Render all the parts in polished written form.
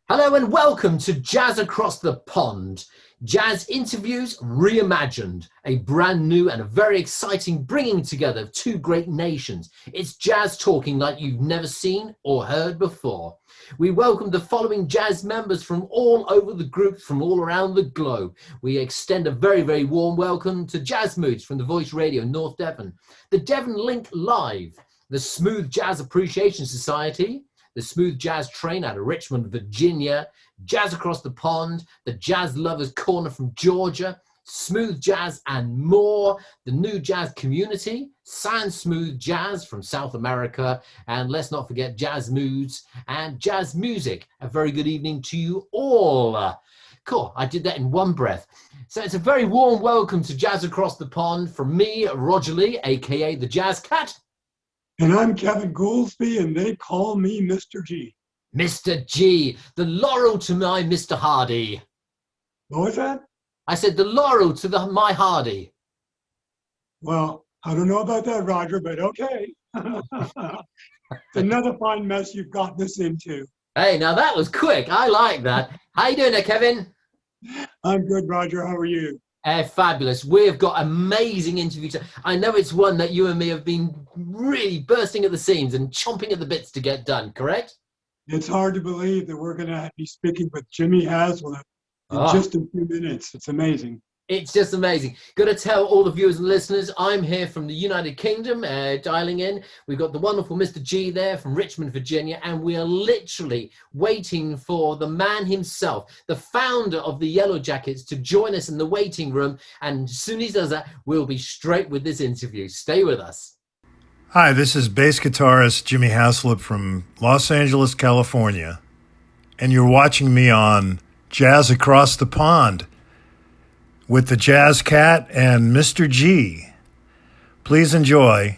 Hello and welcome to Jazz Across the Pond. Jazz interviews reimagined, a brand new and a very exciting bringing together of two great nations. It's jazz talking like you've never seen or heard before. We welcome the following jazz members from all over the group, from all around the globe. We extend a very, very warm welcome to Jazz Moods from the Voice Radio North Devon, the Devon Link Live, the Smooth Jazz Appreciation Society, the Smooth Jazz Train out of Richmond, Virginia, Jazz Across the Pond, the Jazz Lovers Corner from Georgia, Smooth Jazz and more, the New Jazz Community, Sound Smooth Jazz from South America, and let's not forget Jazz Moods and Jazz Music. A very good evening to you all. Cool, I did that in one breath. So it's a very warm welcome to Jazz Across the Pond from me, Roger Lee, aka the Jazz Cat. And I'm Kevin Goolsby, and they call me Mr. G. Mr. G, the laurel to my Mr. Hardy. What was that? I said the laurel to my Hardy. Well, I don't know about that, Roger, but okay. It's another fine mess you've got this into. Hey, now that was quick. I like that. How you doing there, Kevin? I'm good, Roger. How are you? Fabulous. We've got amazing interviews. I know it's one that you and me have been really bursting at the seams and chomping at the bits to get done, correct? It's hard to believe that we're going to be speaking with Jimmy Haslip in just a few minutes. It's amazing. It's just amazing. Got to tell all the viewers and listeners, I'm here from the United Kingdom, dialing in. We've got the wonderful Mr. G there from Richmond, Virginia, and we are literally waiting for the man himself, the founder of the Yellow Jackets, to join us in the waiting room. And as soon as he does that, we'll be straight with this interview. Stay with us. Hi, this is bass guitarist Jimmy Haslip from Los Angeles, California, and you're watching me on Jazz Across the Pond with the Jazz Cat and Mr. G. Please enjoy,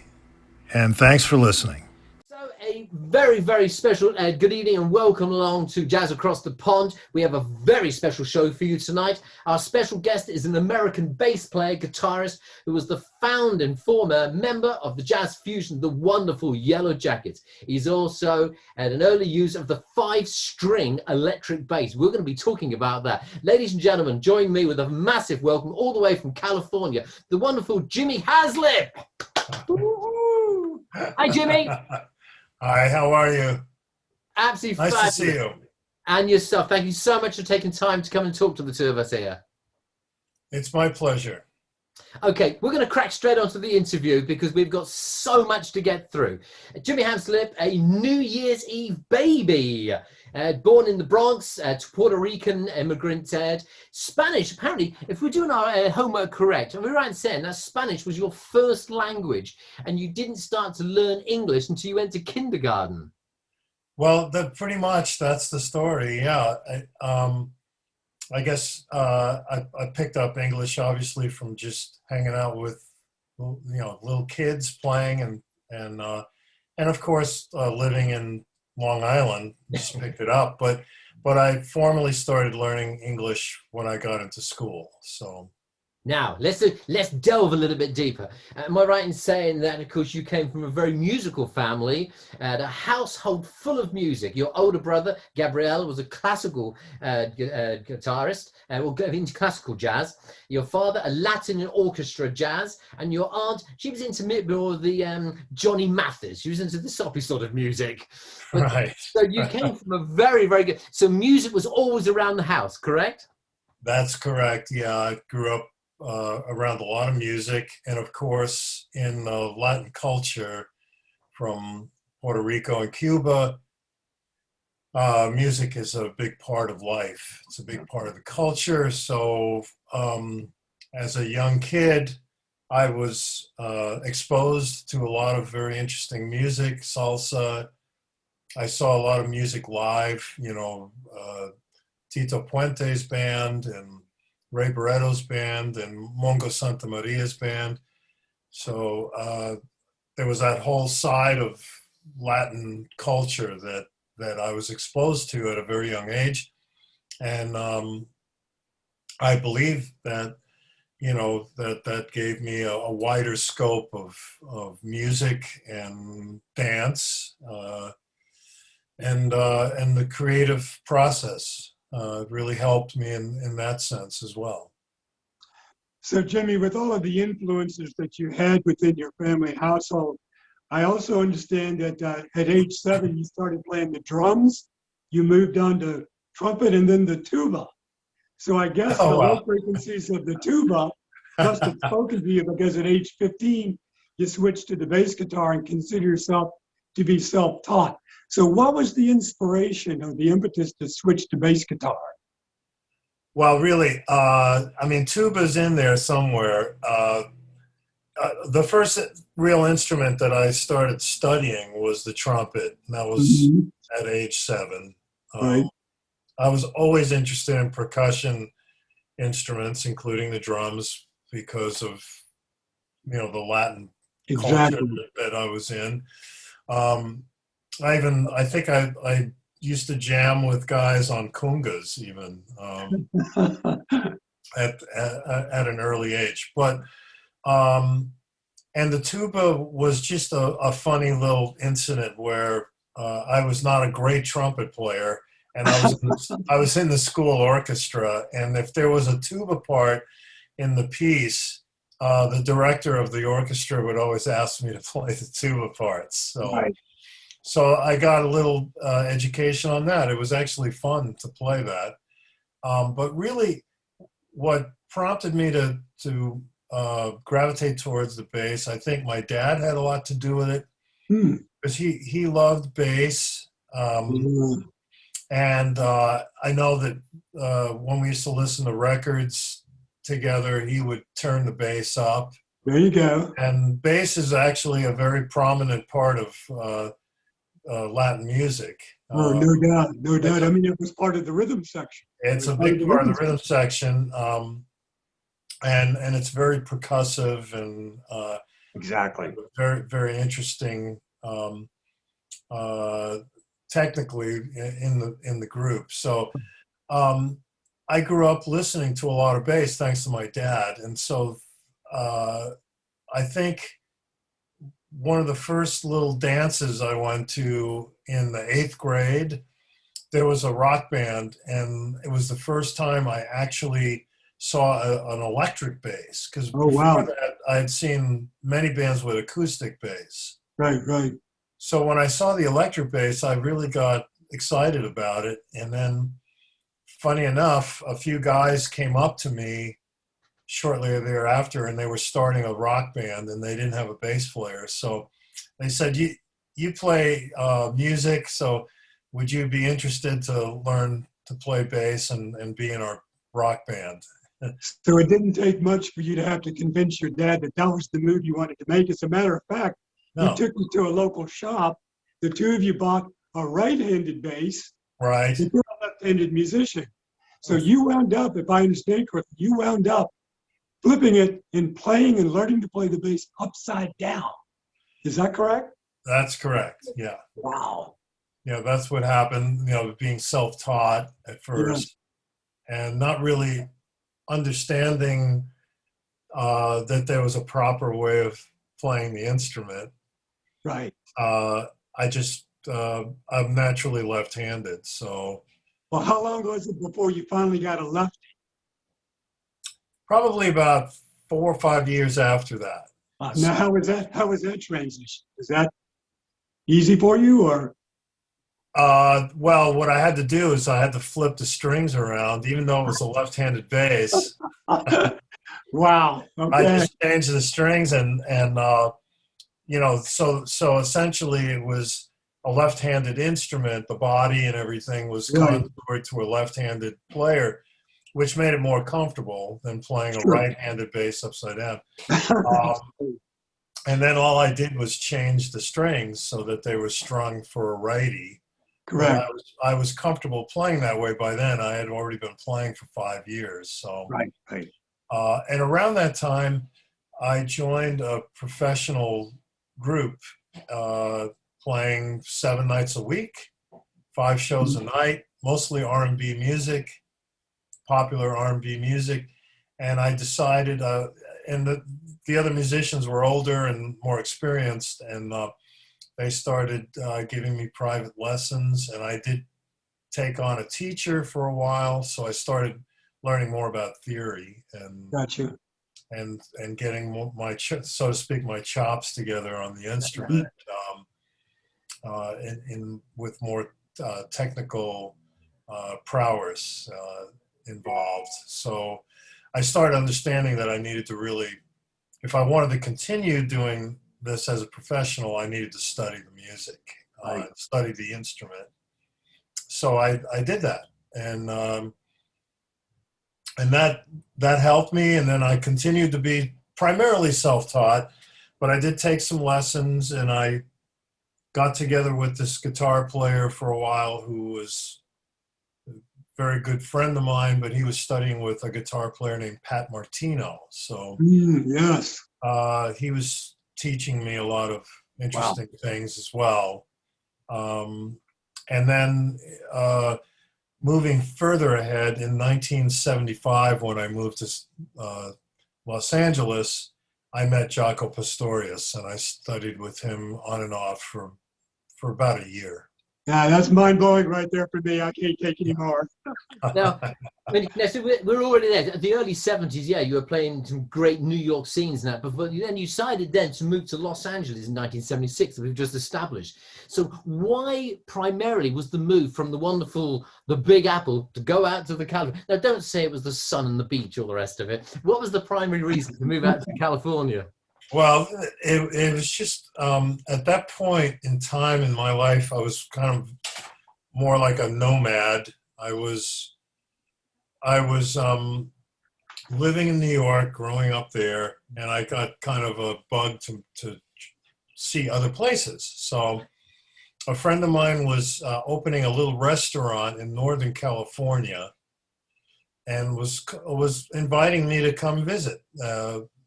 and thanks for listening. So a very, very special good evening and welcome along to Jazz Across the Pond. We have a very special show for you tonight. Our special guest is an American bass player, guitarist, who was the founder and former member of the jazz fusion, the wonderful Yellow Jackets. He's also an early user of the 5-string electric bass. We're going to be talking about that. Ladies and gentlemen, join me with a massive welcome all the way from California, the wonderful Jimmy Haslip. Hi, Jimmy. Hi, how are you? Absolutely nice fabulous. to see you. And yourself. Thank you so much for taking time to come and talk to the two of us here. It's my pleasure. Okay, we're going to crack straight onto the interview because we've got so much to get through. Jimmy Haslip, a New Year's Eve baby, born in the Bronx to Puerto Rican immigrant, Spanish. Apparently, if we're doing our homework correct, and we're right in saying that Spanish was your first language, and you didn't start to learn English until you went to kindergarten. Well, pretty much that's the story. Yeah, I guess I picked up English obviously from just hanging out with little kids playing and of course living in Long Island, just picked it up. But I formally started learning English when I got into school. So now let's delve a little bit deeper. Am I right in saying that, of course, you came from a very musical family, a household full of music? Your older brother Gabriel was a classical guitarist, into classical jazz. Your father a Latin and orchestra jazz, and your aunt, she was into more of the Johnny Mathis. She was into the soppy sort of music. Right. So you came from a very, very good. So music was always around the house, correct? That's correct. Yeah, I grew up around a lot of music, and of course in Latin culture from Puerto Rico and Cuba, music is a big part of life. It's a big part of the culture. So as a young kid, I was exposed to a lot of very interesting music, salsa. I saw a lot of music live, Tito Puente's band and Ray Barretto's band and Mongo Santa Maria's band. So there was that whole side of Latin culture that I was exposed to at a very young age. And I believe that, that gave me a wider scope of music and dance. and the creative process really helped me in that sense as well. So, Jimmy, with all of the influences that you had within your family household, I also understand that at age 7, you started playing the drums, you moved on to trumpet, and then the tuba. So I guess the Oh, low wow. frequencies of the tuba must have spoken to you, because at age 15, you switched to the bass guitar and consider yourself to be self-taught. So what was the inspiration or the impetus to switch to bass guitar? Well, really, I mean, tuba's in there somewhere. The first real instrument that I started studying was the trumpet, and that was Mhm. at age 7. Right, I was always interested in percussion instruments, including the drums, because of the Latin culture exactly. that I was in. Um, I think I used to jam with guys on congas even at an early age. But and the tuba was just a funny little incident where I was not a great trumpet player, and I was in the school orchestra, and if there was a tuba part in the piece, the director of the orchestra would always ask me to play the tuba parts. Right. So I got a little education on that. It was actually fun to play that. But really, what prompted me to gravitate towards the bass, I think my dad had a lot to do with it, Hmm. because he loved bass. Yeah. And I know that when we used to listen to records together, he would turn the bass up. There you go. And bass is actually a very prominent part of Latin music. Oh, no doubt, no It's doubt. I mean, it was part of the rhythm section. It it's was a part of big the part of rhythm the rhythm section. section, and it's very percussive and Exactly. very very interesting uh, technically in the group. So um, I grew up listening to a lot of bass thanks to my dad, and so uh, I think one of the first little dances I went to in the 8th grade, there was a rock band, and it was the first time I actually saw an electric bass, because Oh, before wow. that I had seen many bands with acoustic bass. Right, right. So when I saw the electric bass, I really got excited about it. And then, funny enough, a few guys came up to me shortly thereafter, and they were starting a rock band, and they didn't have a bass player. So they said, "You play music, so would you be interested to learn to play bass and be in our rock band?" So it didn't take much for you to have to convince your dad that that was the move you wanted to make. As a matter of fact, he No, took you to a local shop. The two of you bought a right-handed bass, right? and you're a left-handed musician. So you wound up, if I understand correctly, you wound up flipping it and playing and learning to play the bass upside down. Is that correct? That's correct. Yeah. Wow. That's what happened, being self-taught at Yeah, first and not really understanding that there was a proper way of playing the instrument. right. Uh, I'm naturally left-handed, so Well, how long was it before you finally got a left? probably about 4 or 5 years after that. Now, how was that? How was that transition? Is that easy for you, or? Well, what I had to do is I had to flip the strings around, even though it was a left-handed bass. Wow. I Okay. just changed the strings so essentially it was a left-handed instrument. The body and everything was Right. contoured to a left-handed player, which made it more comfortable than playing a Sure. right-handed bass upside down. Um, and then all I did was change the strings so that they were strung for a righty. But Correct. I was comfortable playing that way by then. I had already been playing for 5 years. So, Right. Right. and around that time, I joined a professional group playing 7 nights a week, 5 shows a night, mostly R&B music, popular R&B music. And I decided, and the other musicians were older and more experienced, and they started giving me private lessons, and I did take on a teacher for a while. So I started learning more about theory Gotcha. and getting my, so to speak, my chops together on the instrument, with more technical prowess involved. So I started understanding that I needed to really, if I wanted to continue doing this as a professional, I needed to study the music, study the instrument. So I did that, and that helped me. And then I continued to be primarily self-taught, but I did take some lessons, and I got together with this guitar player for a while who was a very good friend of mine, but he was studying with a guitar player named Pat Martino. So Yes. he was teaching me a lot of interesting things as well. And then moving further ahead, in 1975, when I moved to Los Angeles, I met Jaco Pastorius, and I studied with him on and off for about a year. Yeah, that's mind-blowing right there for me. I can't take any more. Now, so we're already there. The early 70s, yeah, you were playing some great New York scenes now, but then you decided then to move to Los Angeles in 1976, that we've just established. So why primarily was the move from the Big Apple to go out to the California? Now, don't say it was the sun and the beach, all the rest of it. What was the primary reason to move out to California? Well, it was just at that point in time in my life, I was kind of more like a nomad. I was living in New York, growing up there, and I got kind of a bug to see other places. So a friend of mine was opening a little restaurant in Northern California, and was inviting me to come visit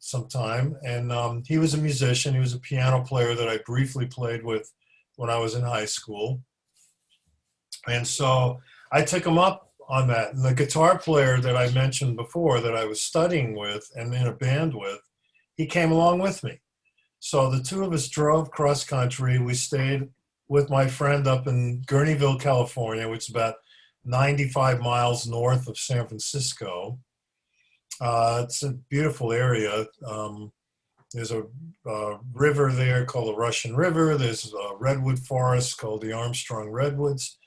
sometime. And he was a musician. He was a piano player that I briefly played with when I was in high school. And so I took him up on that. And the guitar player that I mentioned before that I was studying with and in a band with, he came along with me. So the two of us drove cross country. We stayed with my friend up in Gurneyville, California, which is about 95 miles north of San Francisco. It's a beautiful area. There's a river there called the Russian River. There's a redwood forest called the Armstrong Redwoods.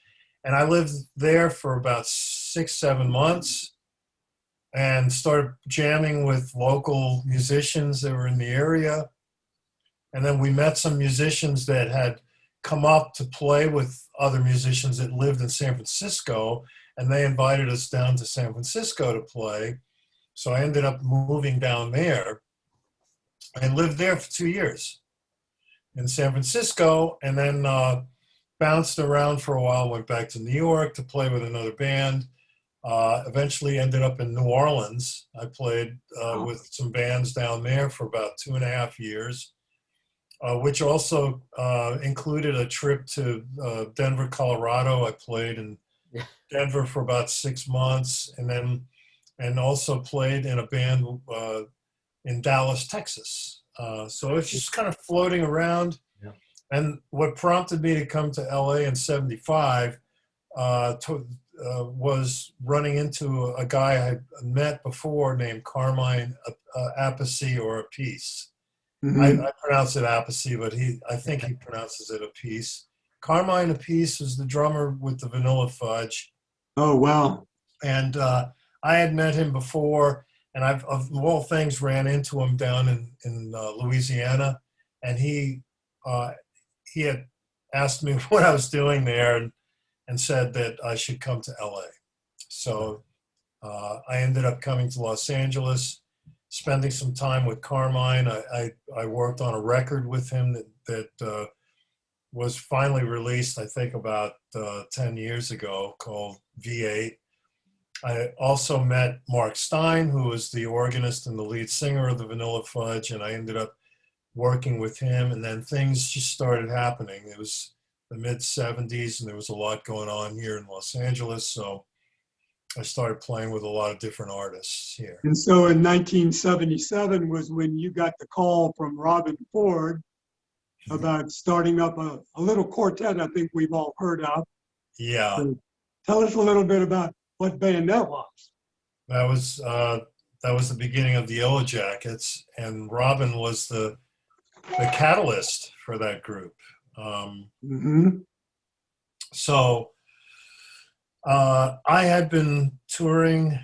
And I lived there for about 6-7 months and started jamming with local musicians that were in the area. And then we met some musicians that had come up to play with other musicians that lived in San Francisco, and they invited us down to San Francisco to play. So I ended up moving down there and lived there for 2 years in San Francisco, and then bounced around for a while, went back to New York to play with another band. Eventually ended up in New Orleans. I played with some bands down there for about 2.5 years, which also included a trip to Denver, Colorado. I played in Denver for about 6 months, and also played in a band in Dallas, Texas. So it's just kind of floating around. Yeah. And what prompted me to come to LA in 75 was running into a guy I met before named Carmine Appice or Appice. I pronounce it Appice, but I think he pronounces it Appice. Carmine Appice was the drummer with the Vanilla Fudge. Oh, wow. And I had met him before, and I've, of all things, ran into him down in Louisiana, and he had asked me what I was doing there and said that I should come to LA. So I ended up coming to Los Angeles, spending some time with Carmine. I worked on a record with him that was finally released, I think, about 10 years ago, called V8. I also met Mark Stein, who was the organist and the lead singer of the Vanilla Fudge, and I ended up working with him, and then things just started happening. It was the mid-'70s, and there was a lot going on here in Los Angeles, so I started playing with a lot of different artists here. And so in 1977 was when you got the call from Robin Ford about starting up a little quartet I think we've all heard of. Yeah, So tell us a little bit about what band that was. that was the beginning of the Yellow Jackets, and Robin was the catalyst for that group. Mm-hmm. So I had been touring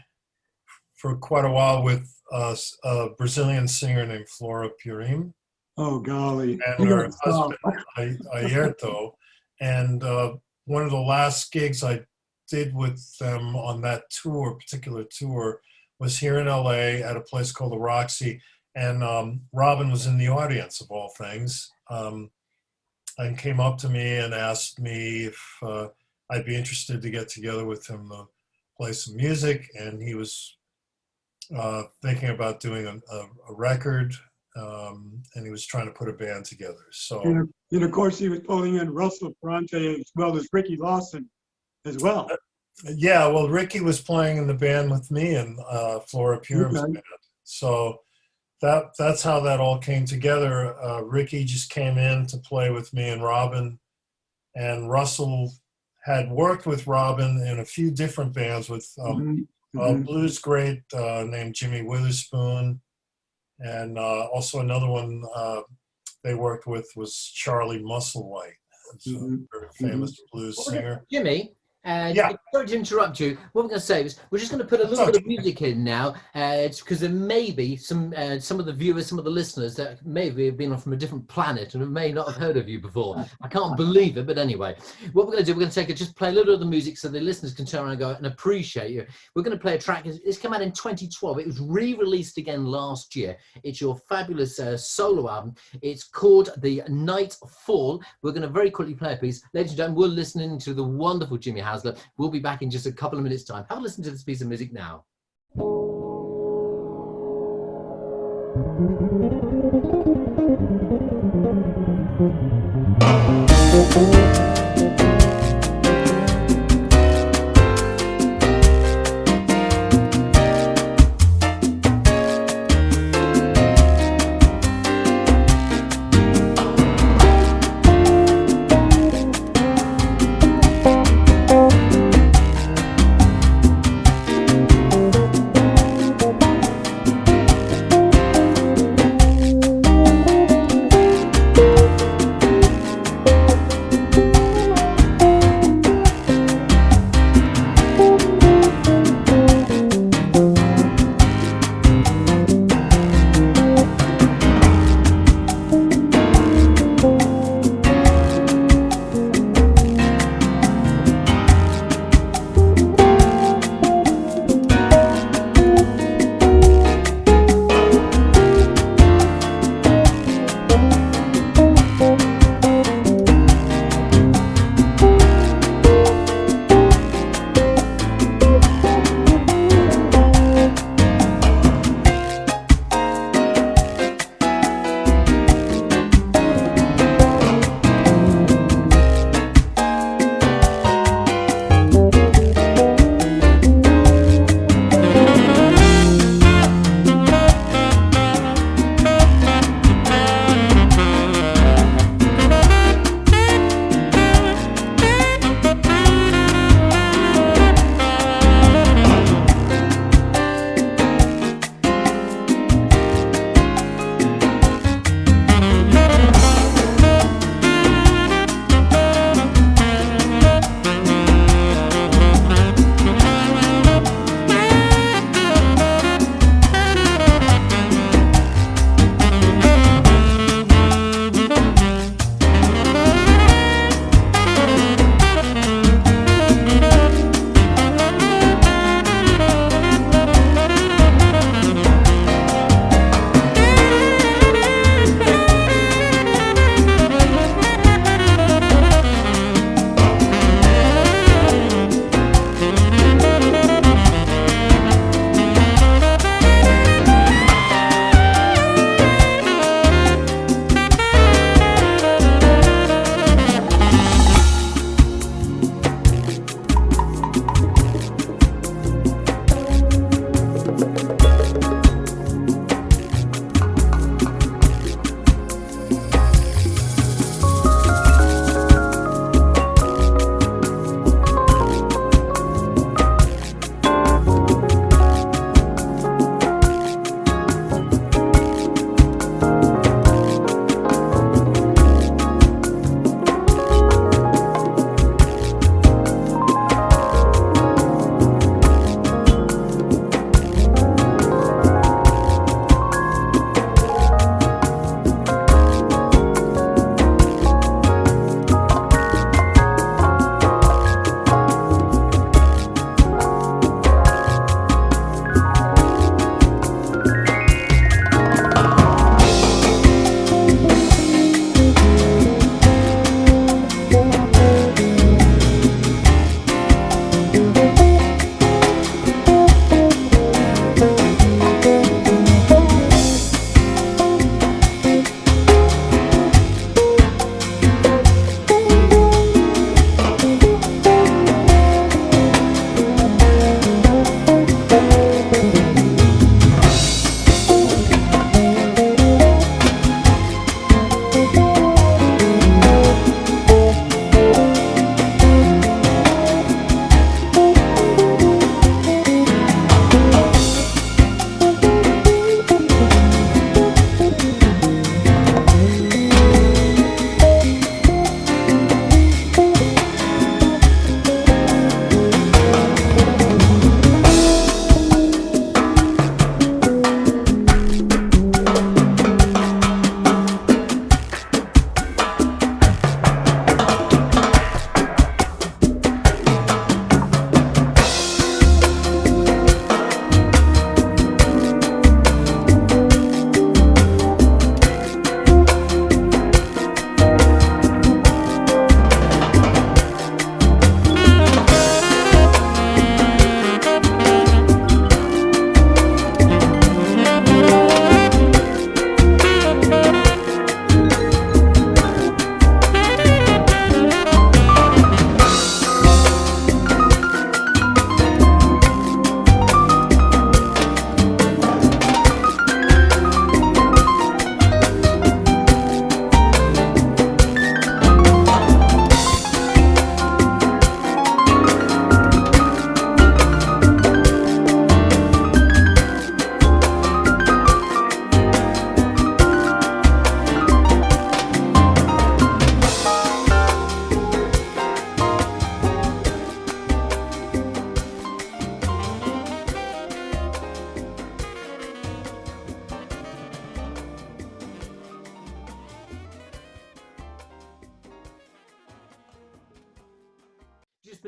for quite a while with a Brazilian singer named Flora Purim Oh, golly. and You her got to husband Ayrto. And one of the last gigs I did with them on that particular tour, was here in LA at a place called the Roxy. And Robin was in the audience, of all things, and came up to me and asked me if I'd be interested to get together with him to play some music. And he was thinking about doing a record, and he was trying to put a band together. So, and of course, he was pulling in Russell Ferrante as well as Ricky Lawson as well. yeah, well, Ricky was playing in the band with me and Flora Purim's Okay. band. So that's how that all came together. Ricky just came in to play with me and Robin, and Russell had worked with Robin in a few different bands with a blues great named Jimmy Witherspoon, and also another one they worked with was Charlie Musselwhite, a very famous blues singer. Jimmy, Yeah. sorry to interrupt you. What we're going to say is we're just going to put a little bit of music in now, because there may be some of the viewers, some of the listeners that maybe have been from a different planet and may not have heard of you before. I can't believe it, but anyway, what we're going to do, we're going to just play a little of the music so the listeners can turn around and go and appreciate you. We're going to play a track. It's come out in 2012. It was re-released again last year. It's your fabulous solo album. It's called The Night Fall. We're going to very quickly play a piece. Ladies and gentlemen, we're listening to the wonderful Jimmy Haslip. We'll be back in just a couple of minutes' time. Have a listen to this piece of music now.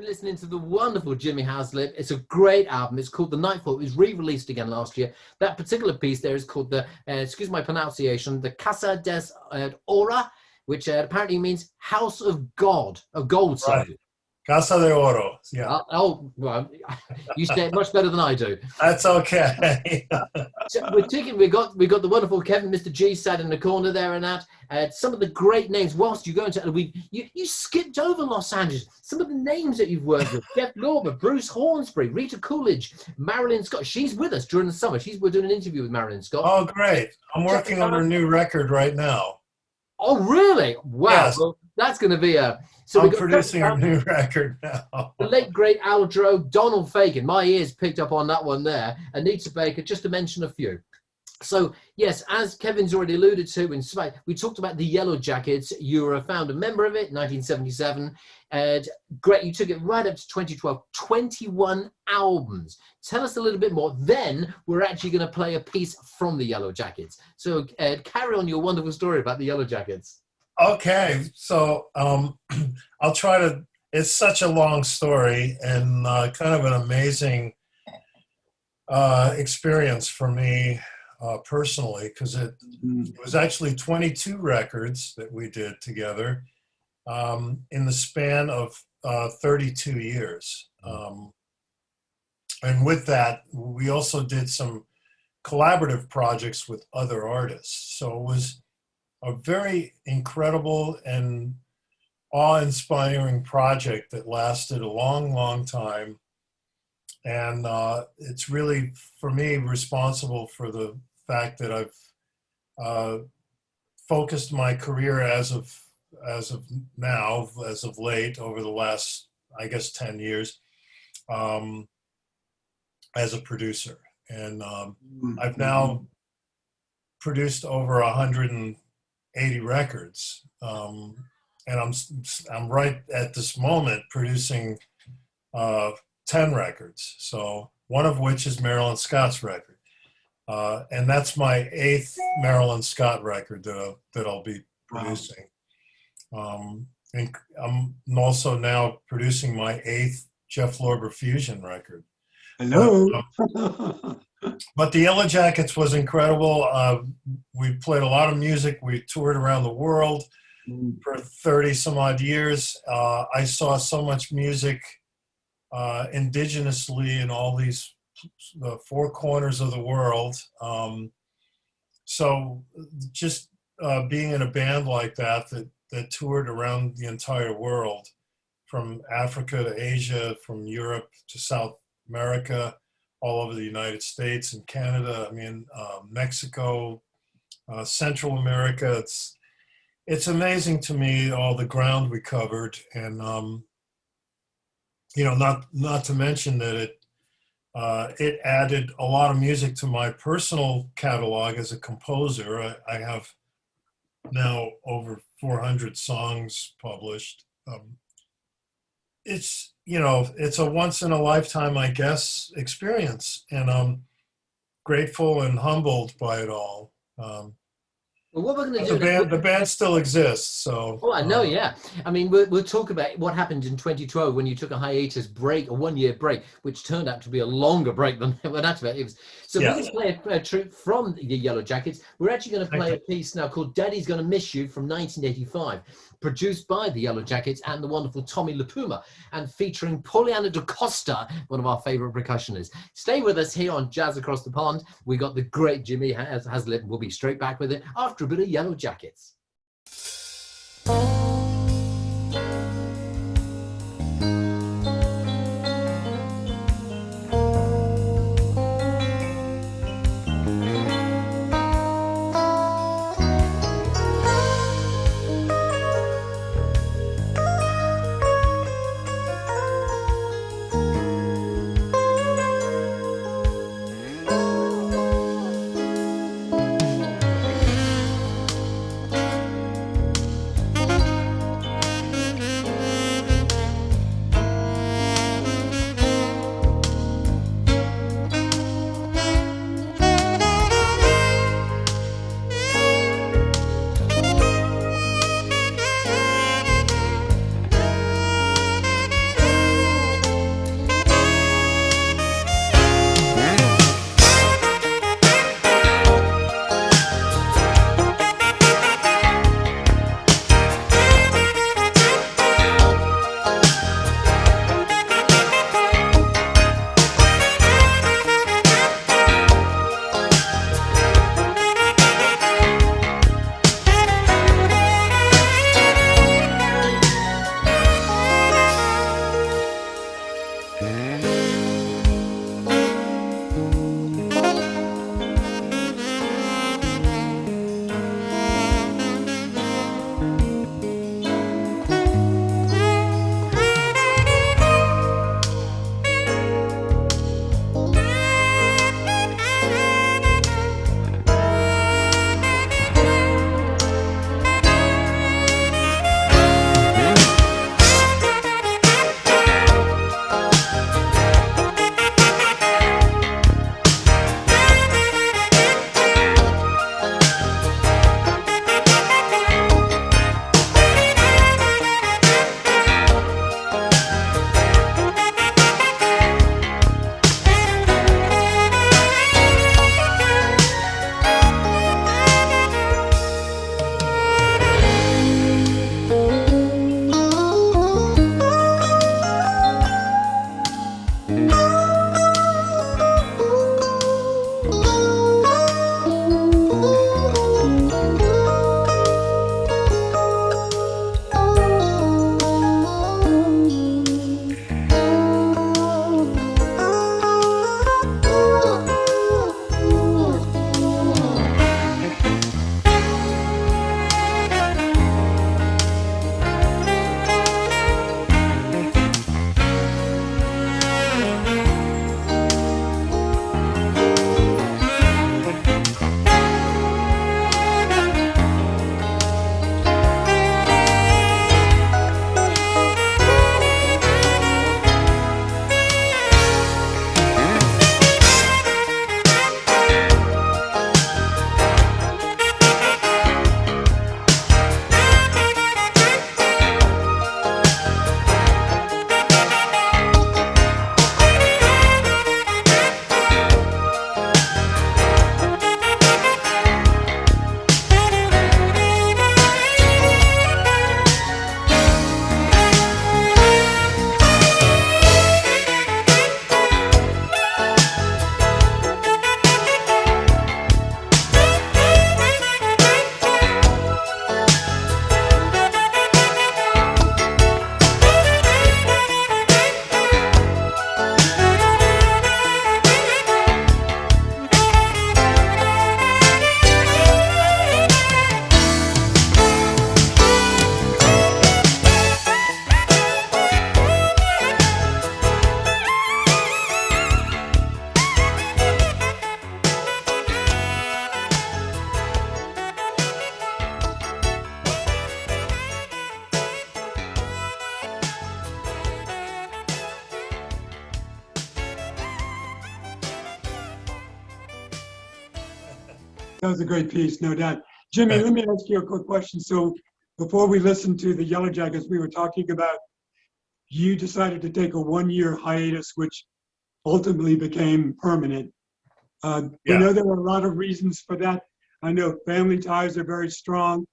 been listening to the wonderful Jimmy Haslip. It's a great album. It's called The Nightfall. It was re-released again last year. That particular piece there is called the, excuse my pronunciation, the Casa des Ora, which apparently means House of God, of Gold, sorry. Right. Casa de Oro. Yeah. Well, you say it much better than I do. That's okay. So we got the wonderful Kevin, Mr. G, sat in the corner there, and that some of the great names. Whilst you go into you skipped over Los Angeles. Some of the names that you've worked with: Jeff Lorber, Bruce Hornsby, Rita Coolidge, Marilyn Scott. She's with us during the summer. We're doing an interview with Marilyn Scott. Oh, great! I'm working on her new record right now. Oh, really? Wow. Yes. Well, that's going to be a. So I'm producing a new record now. The late, great Aldro, Donald Fagen. My ears picked up on that one there. Anita Baker, just to mention a few. So, yes, as Kevin's already alluded to, we talked about the Yellow Jackets. You were a founder member of it, 1977. And great, you took it right up to 2012. 21 albums. Tell us a little bit more. Then we're actually going to play a piece from the Yellow Jackets. So carry on your wonderful story about the Yellow Jackets. Okay, so I'll try to. It's such a long story and kind of an amazing experience for me personally, because it was actually 22 records that we did together in the span of 32 years. And with that, we also did some collaborative projects with other artists. So it was a very incredible and awe-inspiring project that lasted a long, long time. And it's really, for me, responsible for the fact that I've focused my career as of late, over the last, I guess, 10 years, as a producer. And I've now produced over 180 records, and I'm right at this moment producing 10 records. So one of which is Marilyn Scott's record, and that's my 8th Marilyn Scott record that I'll be producing. And I'm also now producing my 8th Jeff Lorber fusion record. Hello. But the Yellow Jackets was incredible. We played a lot of music. We toured around the world for 30 some odd years. I saw so much music indigenously in all these the 4 corners of the world. So just being in a band like that toured around the entire world, from Africa to Asia, from Europe to South America, all over the United States and Canada, Mexico, Central America. It's amazing to me, all the ground we covered. And, not to mention that it added a lot of music to my personal catalog as a composer. I have now over 400 songs published. It's a once in a lifetime, I guess, experience, and I'm grateful and humbled by it all. Well, what we're going to do... The band still exists, so... Oh, I know, yeah. We'll talk about what happened in 2012 when you took a hiatus break, a 1-year break, which turned out to be a longer break than it was. So we're going to play a treat from the Yellow Jackets. We're actually going to play a piece now called Daddy's Gonna Miss You from 1985, produced by the Yellow Jackets and the wonderful Tommy LaPuma, and featuring Pauliana da Costa, one of our favorite percussionists. Stay with us here on Jazz Across the Pond. We got the great Jimmy Haslip. We'll be straight back with it after a bit of Yellow Jackets. That was a great piece, no doubt. Jimmy, let me ask you a quick question. So before we listened to the Yellow Jackets, we were talking about you decided to take a 1-year hiatus, which ultimately became permanent. We Yeah. know there were a lot of reasons for that. I know family ties are very strong,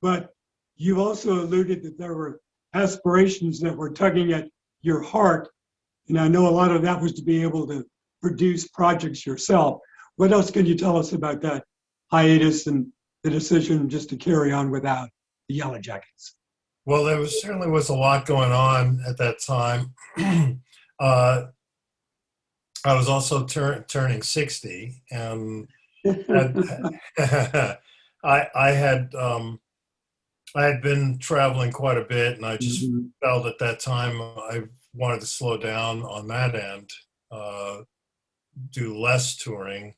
but you also alluded that there were aspirations that were tugging at your heart. And I know a lot of that was to be able to produce projects yourself. What else can you tell us about that hiatus and the decision just to carry on without the Yellow Jackets? Well, there certainly was a lot going on at that time. I was also turning 60, and I had been traveling quite a bit, and I just felt at that time I wanted to slow down on that end, do less touring,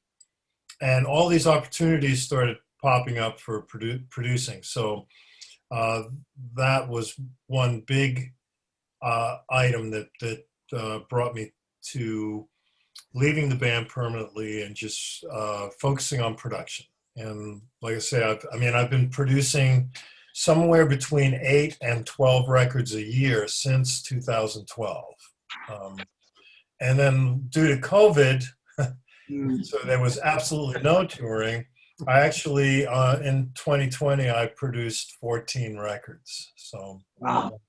and all these opportunities started popping up for producing. So that was one big item that brought me to leaving the band permanently and just focusing on production. And like I say, I've been producing somewhere between 8 and 12 records a year since 2012. And then due to COVID, so there was absolutely no touring. I actually, in 2020, I produced 14 records. So, Wow.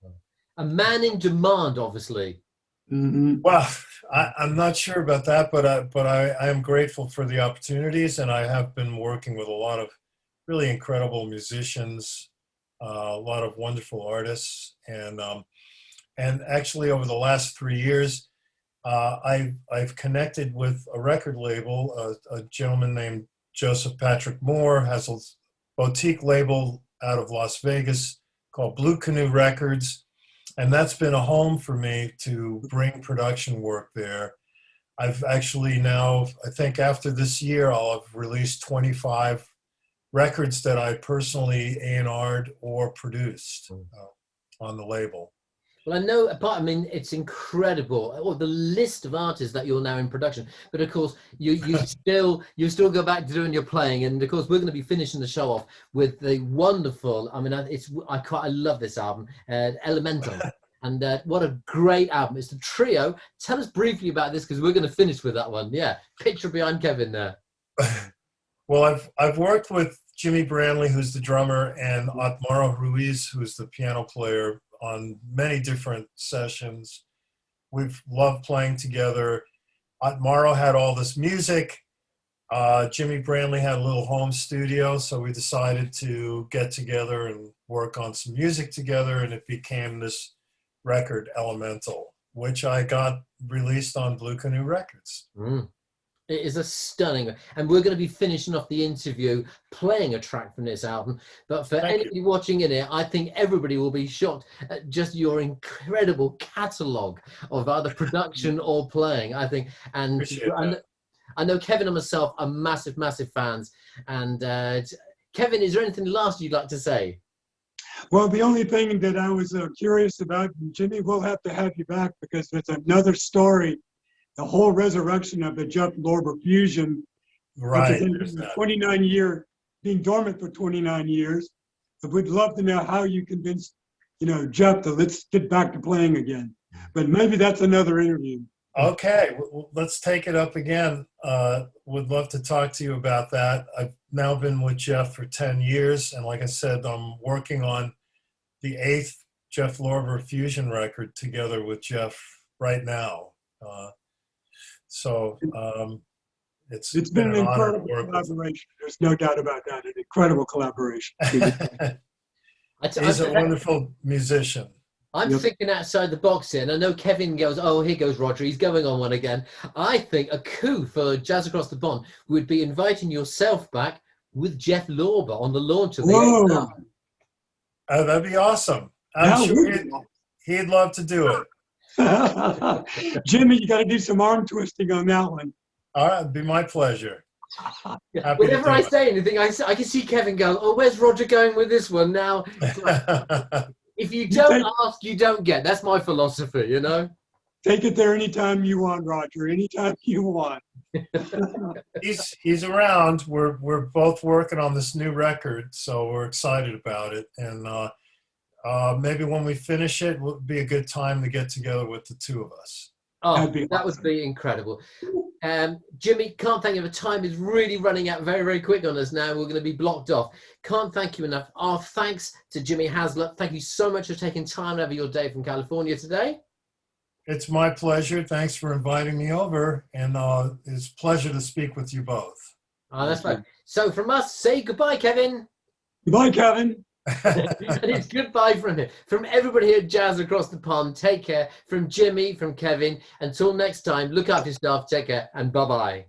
A man in demand, obviously. Well, I'm not sure about that, but I am grateful for the opportunities, and I have been working with a lot of really incredible musicians, a lot of wonderful artists, and actually over the last 3 years, I've connected with a record label. A gentleman named Joseph Patrick Moore has a boutique label out of Las Vegas called Blue Canoe Records. And that's been a home for me to bring production work there. I've actually now, I think after this year, I'll have released 25 records that I personally A&R'd or produced on the label. Well, I know, it's incredible, or the list of artists that you're now in production. But of course, you still go back to doing your playing, and of course, we're going to be finishing the show off with the wonderful. I love this album, Elemental, and what a great album! It's the trio. Tell us briefly about this, because we're going to finish with that one. Yeah, picture behind Kevin there. Well, I've worked with Jimmy Branley, who's the drummer, and Otmaro Ruiz, who's the piano player, on many different sessions. We've loved playing together. Otmaro had all this music. Jimmy Branley had a little home studio, so we decided to get together and work on some music together, and it became this record, Elemental, which I got released on Blue Canoe Records. It is a stunning, and we're going to be finishing off the interview playing a track from this album. But for anybody watching in here, I think everybody will be shocked at just your incredible catalogue of either production or playing. I think, and I know Kevin and myself are massive fans. And Kevin, is there anything last you'd like to say? Well, the only thing that I was curious about, Jimmy, we'll have to have you back because there's another story. The whole resurrection of the Jeff Lorber fusion, right? 29-year, being dormant for 29 years. I would love to know how you convinced, Jeff to let's get back to playing again. But maybe that's another interview. Okay, let's take it up again. Would love to talk to you about that. I've now been with Jeff for 10 years, and like I said, I'm working on the 8th Jeff Lorber fusion record together with Jeff right now. So it's been an incredible collaboration. There's no doubt about that. An incredible collaboration. He's a wonderful musician. I'm thinking outside the box here, and I know Kevin goes, oh, here goes Roger, he's going on one again. I think a coup for Jazz Across the Pond would be inviting yourself back with Jeff Lorber on the launch of the 8th album. That'd be awesome. I'm sure he'd love to do it. Jimmy, you got to do some arm twisting on that one. All right, it'd be my pleasure. Whenever I say anything, I can see Kevin go, oh, where's Roger going with this one now? If you don't ask, you don't get. That's my philosophy, Take it there anytime you want, Roger. Anytime you want. He's around. We're both working on this new record, so we're excited about it. And maybe when we finish it, will be a good time to get together with the two of us. Oh, That'd be that would awesome. be incredible. Jimmy, can't thank you. The time is really running out very, very quick on us now. We're going to be blocked off. Can't thank you enough. Our thanks to Jimmy Haslip. Thank you so much for taking time out of your day from California today. It's my pleasure. Thanks for inviting me over, and it's a pleasure to speak with you both. Oh, that's right. So from us, say goodbye, Kevin. Goodbye, Kevin. And it's goodbye from him. From everybody here at Jazz Across the Pond, take care. From Jimmy, from Kevin. Until next time, look after yourself, take care, and bye-bye.